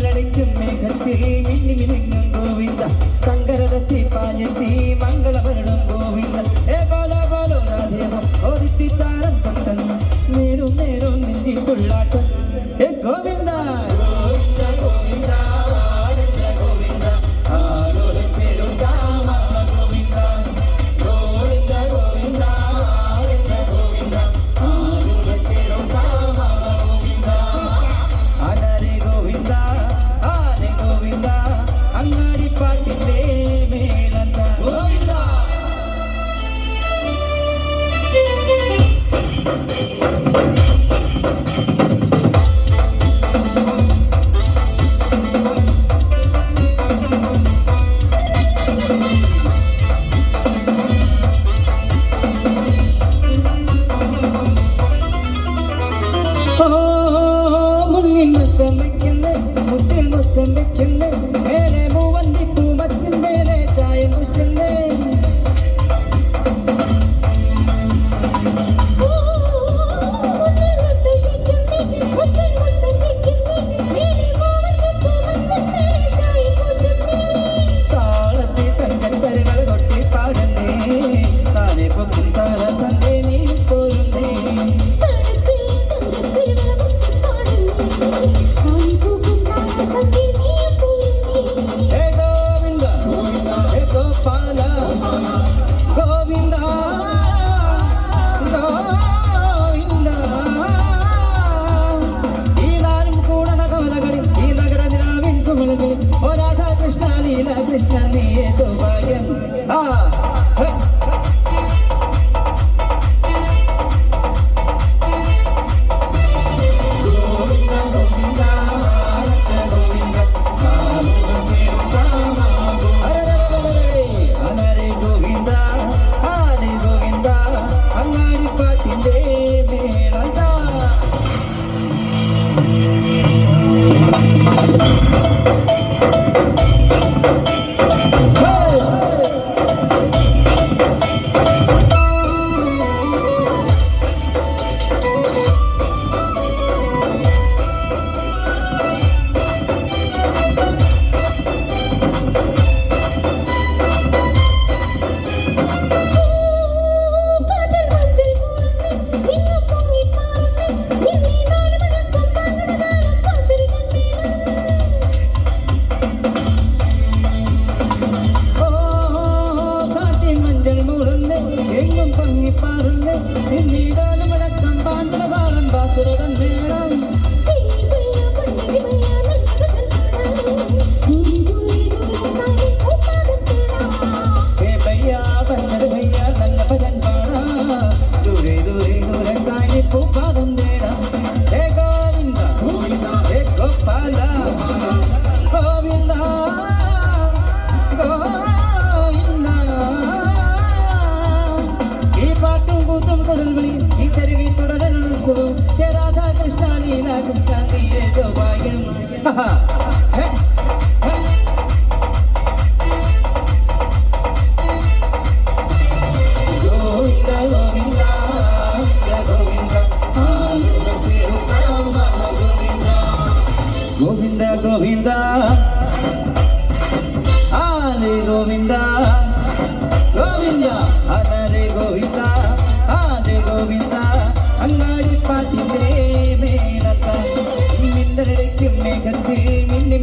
മിന്നലടിക്കും മേഘത്തിൽ മിന്നി മിനുങ്ങും ഗോവിന്ദ ശങ്കരദത്തി പാഞ്ഞെത്തി മംഗളമരണം ഗോവിന്ദ ഏ പോലോ പോലോ രാധേവം ഓദിത്തി താരം കൊണ്ടെന്ന് നേരും നേരും നെഞ്ചി പുള്ളാട്ടം ഏ ഗോവിന്ദ ഗോവിന്ദ ഗോവിന്ദ ഗോവിന്ദ ആരോടെ പേരും രാമ ഗോവിന്ദ ഗോവിന്ദ ഗോവിന്ദ ഗോവിന്ദ ആരോടെ പേരും രാമ ഗോവിന്ദ ആനരെ ഗോവിന്ദ ആനെ ഗോവിന്ദ അങ്ങാടി പാട്ടിന്റെ മേളന്ത ഗോവിന്ദ മുത്തിൽ മുത്തം വെക്കുന്ന മേലെ മൂവന്തിപ്പൂ മച്ചിൻ മേലെ ചായ മുശന്നേ താളത്തെ തങ്കത്തരകൾ കൊട്ടി പാടുന്നേ താനെ പൊക്കും താര സന്ധ്യ നീ പോരുന്നേ കൃഷ്ണ നീ സൗഭാഗ്യം രാധാ കൃഷ്ണ ലീല കൃഷ്ണ നീ സൗഭാഗ്യം ഗോവിന്ദ ഗോവിന്ദ ഗോവിന്ദ ഗോവിന്ദ ഗോവിന്ദ ആലെ ഗോവിന്ദ ഗോവിന്ദ അനരെ ഗോവിന്ദ ആലെ ഗോവിന്ദ അങ്ങാടി പാട്ടിന്റെ മേളത്ത മിന്നലടിക്കും മേഘത്തിൽ മിന്നി